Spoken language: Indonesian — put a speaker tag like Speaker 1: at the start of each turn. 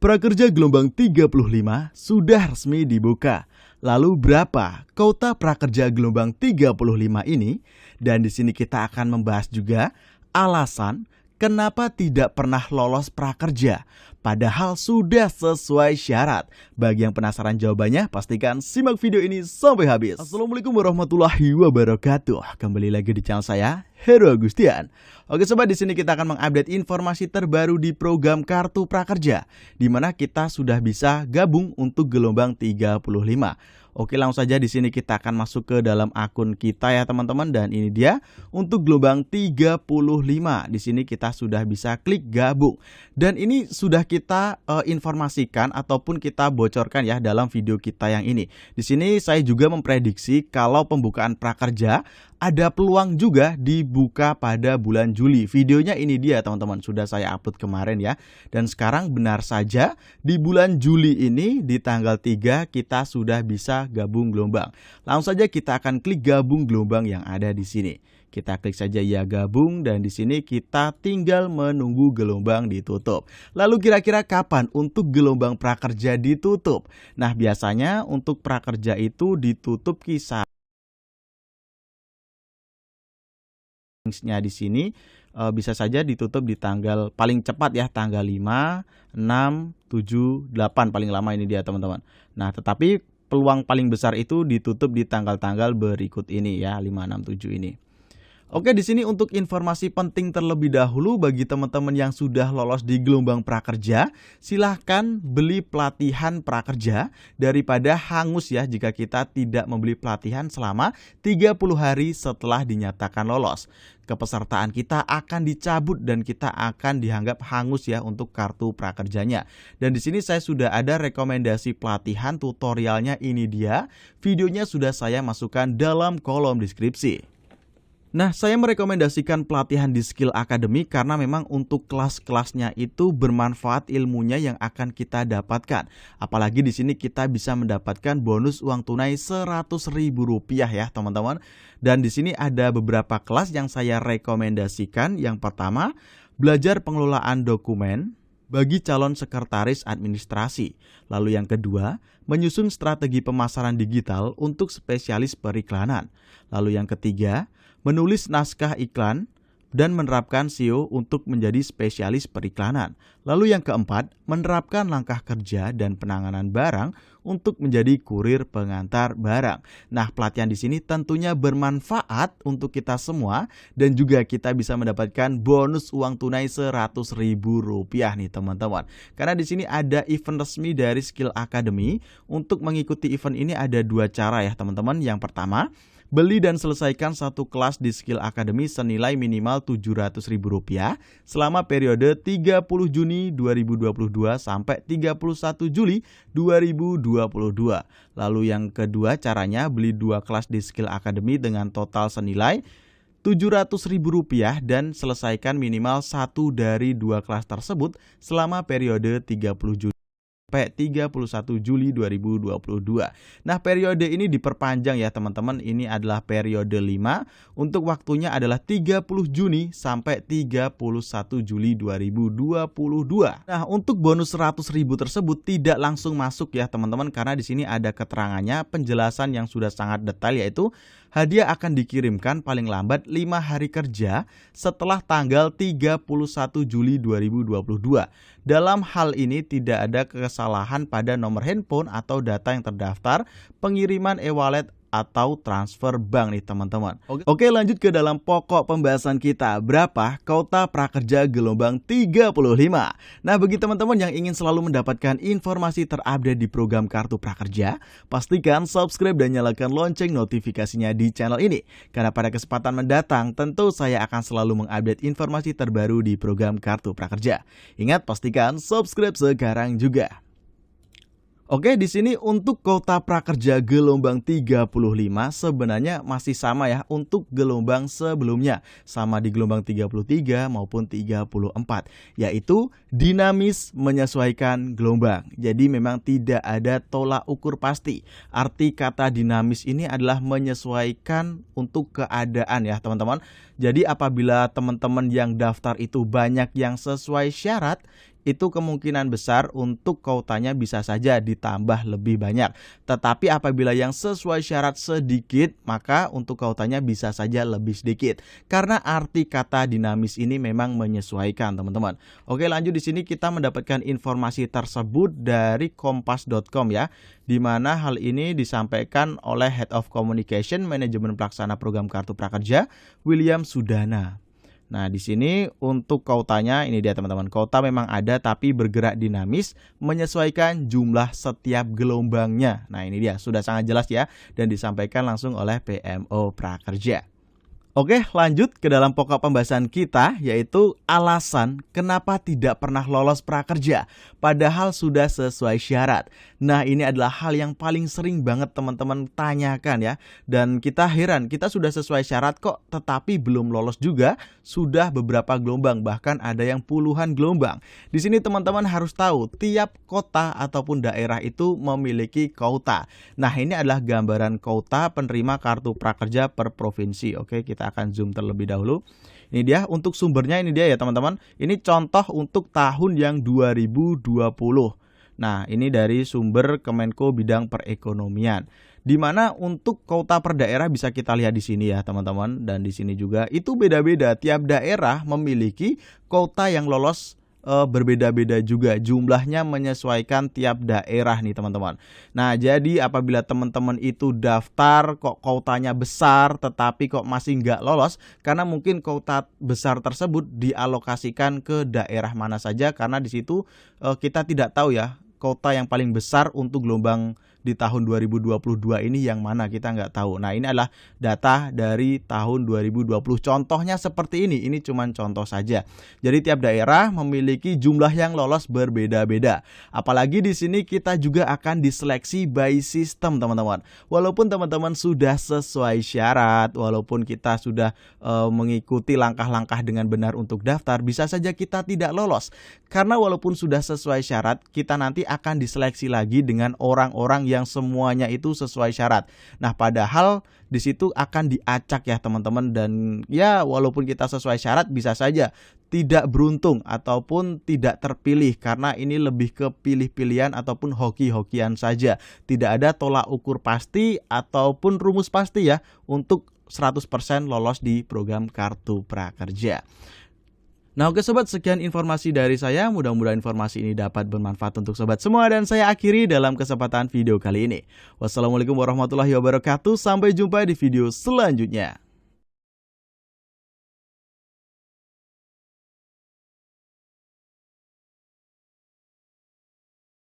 Speaker 1: Prakerja gelombang 35 sudah resmi dibuka. Lalu berapa kuota prakerja gelombang 35 ini? Dan di sini kita akan membahas juga alasan kenapa tidak pernah lolos prakerja, padahal sudah sesuai syarat. Bagi yang penasaran jawabannya, pastikan simak video ini sampai habis. Assalamualaikum warahmatullahi wabarakatuh. Kembali lagi di channel saya, Heru Agustian. Oke sobat, di sini kita akan mengupdate informasi terbaru di program Kartu Prakerja, di mana kita sudah bisa gabung untuk gelombang 35. Oke, langsung saja di sini kita akan masuk ke dalam akun kita ya teman-teman, dan ini dia untuk gelombang 35. Di sini kita sudah bisa klik gabung. Dan ini sudah kita informasikan ataupun kita bocorkan ya dalam video kita yang ini. Di sini saya juga memprediksi kalau pembukaan prakerja ada peluang juga dibuka pada bulan Juli. Videonya ini dia teman-teman, sudah saya upload kemarin ya. Dan sekarang benar saja di bulan Juli ini di tanggal 3 kita sudah bisa gabung gelombang. Langsung saja kita akan klik gabung gelombang yang ada di sini. Kita klik saja ya gabung, dan di sini kita tinggal menunggu gelombang ditutup. Lalu kira-kira kapan untuk gelombang prakerja ditutup? Nah, biasanya untuk prakerja itu ditutup kisah di sini bisa saja ditutup di tanggal paling cepat ya, tanggal 5, 6, 7, 8 paling lama ini dia teman-teman. Nah, tetapi peluang paling besar itu ditutup di tanggal-tanggal berikut ini ya, 5, 6, 7 ini. Oke, di sini untuk informasi penting terlebih dahulu bagi teman-teman yang sudah lolos di gelombang prakerja, silahkan beli pelatihan prakerja daripada hangus ya jika kita tidak membeli pelatihan selama 30 hari setelah dinyatakan lolos. Kepesertaan kita akan dicabut dan kita akan dianggap hangus ya untuk kartu prakerjanya. Dan di sini saya sudah ada rekomendasi pelatihan tutorialnya, ini dia. Videonya sudah saya masukkan dalam kolom deskripsi. Nah, saya merekomendasikan pelatihan di Skill Academy karena memang untuk kelas-kelasnya itu bermanfaat ilmunya yang akan kita dapatkan. Apalagi di sini kita bisa mendapatkan bonus uang tunai Rp100.000 ya teman-teman. Dan di sini ada beberapa kelas yang saya rekomendasikan. Yang pertama, belajar pengelolaan dokumen bagi calon sekretaris administrasi. Lalu yang kedua, menyusun strategi pemasaran digital untuk spesialis periklanan. Lalu yang ketiga, menulis naskah iklan dan menerapkan SEO untuk menjadi spesialis periklanan. Lalu yang keempat, menerapkan langkah kerja dan penanganan barang untuk menjadi kurir pengantar barang. Nah, pelatihan di sini tentunya bermanfaat untuk kita semua dan juga kita bisa mendapatkan bonus uang tunai Rp100.000 nih teman-teman. Karena di sini ada event resmi dari Skill Academy. Untuk mengikuti event ini ada dua cara ya teman-teman. Yang pertama, beli dan selesaikan satu kelas di Skill Academy senilai minimal Rp700.000 selama periode 30 Juni 2022 sampai 31 Juli 2022. Lalu yang kedua caranya, beli dua kelas di Skill Academy dengan total senilai Rp700.000 dan selesaikan minimal satu dari dua kelas tersebut selama periode 30 Juni sampai 31 Juli 2022. Nah, periode ini diperpanjang ya teman-teman. Ini adalah periode 5. Untuk waktunya adalah 30 Juni sampai 31 Juli 2022. Nah, untuk bonus Rp100.000 tersebut tidak langsung masuk ya teman-teman, karena di sini ada keterangannya, penjelasan yang sudah sangat detail, yaitu hadiah akan dikirimkan paling lambat 5 hari kerja setelah tanggal 31 Juli 2022. Dalam hal ini tidak ada kesalahan pada nomor handphone atau data yang terdaftar, pengiriman e-wallet atau transfer bank nih teman-teman. Oke, lanjut ke dalam pokok pembahasan kita. Berapa kuota prakerja gelombang 35? Nah, bagi teman-teman yang ingin selalu mendapatkan informasi terupdate di program Kartu Prakerja, pastikan subscribe dan nyalakan lonceng notifikasinya di channel ini. Karena pada kesempatan mendatang tentu saya akan selalu mengupdate informasi terbaru di program Kartu Prakerja. Ingat, pastikan subscribe sekarang juga. Oke, di sini untuk kuota prakerja gelombang 35 sebenarnya masih sama ya untuk gelombang sebelumnya. Sama di gelombang 33 maupun 34, yaitu dinamis menyesuaikan gelombang. Jadi memang tidak ada tolak ukur pasti. Arti kata dinamis ini adalah menyesuaikan untuk keadaan ya teman-teman. Jadi apabila teman-teman yang daftar itu banyak yang sesuai syarat, itu kemungkinan besar untuk kuotanya bisa saja ditambah lebih banyak. Tetapi apabila yang sesuai syarat sedikit, maka untuk kuotanya bisa saja lebih sedikit. Karena arti kata dinamis ini memang menyesuaikan, teman-teman. Oke, lanjut di sini kita mendapatkan informasi tersebut dari kompas.com ya, di mana hal ini disampaikan oleh Head of Communication Manajemen Pelaksana Program Kartu Prakerja, William Sudana. Nah, di sini untuk kuotanya ini dia teman-teman. Kuota memang ada tapi bergerak dinamis menyesuaikan jumlah setiap gelombangnya. Nah, ini dia sudah sangat jelas ya dan disampaikan langsung oleh PMO Prakerja. Oke, lanjut ke dalam pokok pembahasan kita, yaitu alasan kenapa tidak pernah lolos prakerja padahal sudah sesuai syarat. Nah, ini adalah hal yang paling sering banget teman-teman tanyakan ya. Dan kita heran, kita sudah sesuai syarat kok tetapi belum lolos juga, sudah beberapa gelombang, bahkan ada yang puluhan gelombang. Di sini teman-teman harus tahu, tiap kota ataupun daerah itu memiliki kuota. Nah, ini adalah gambaran kuota penerima kartu prakerja per provinsi. Oke, kita akan zoom terlebih dahulu. Ini dia untuk sumbernya, ini dia ya teman-teman. Ini contoh untuk tahun yang 2020. Nah, ini dari sumber Kemenko Bidang Perekonomian. Di mana untuk kuota per daerah bisa kita lihat di sini ya teman-teman, dan di sini juga itu beda-beda. Tiap daerah memiliki kuota yang lolos berbeda-beda juga, jumlahnya menyesuaikan tiap daerah nih teman-teman. Nah, jadi apabila teman-teman itu daftar kok kuotanya besar tetapi kok masih nggak lolos, karena mungkin kuota besar tersebut dialokasikan ke daerah mana saja, karena di situ kita tidak tahu ya kuota yang paling besar untuk gelombang di tahun 2022 ini yang mana, kita nggak tahu. Nah, ini adalah data dari tahun 2020. Contohnya seperti ini cuma contoh saja. Jadi tiap daerah memiliki jumlah yang lolos berbeda-beda. Apalagi di sini kita juga akan diseleksi by system teman-teman. Walaupun teman-teman sudah sesuai syarat, walaupun kita sudah mengikuti langkah-langkah dengan benar untuk daftar, bisa saja kita tidak lolos. Karena walaupun sudah sesuai syarat, kita nanti akan diseleksi lagi dengan orang-orang yang semuanya itu sesuai syarat. Nah, padahal di situ akan diacak ya teman-teman, dan ya walaupun kita sesuai syarat bisa saja tidak beruntung ataupun tidak terpilih, karena ini lebih ke pilih-pilihan ataupun hoki-hokian saja. Tidak ada tolak ukur pasti ataupun rumus pasti ya untuk 100% lolos di program Kartu Prakerja. Nah, oke sobat, sekian informasi dari saya. Mudah-mudahan informasi ini dapat bermanfaat untuk sobat semua, dan saya akhiri dalam kesempatan video kali ini. Wassalamualaikum warahmatullahi wabarakatuh. Sampai jumpa di video selanjutnya.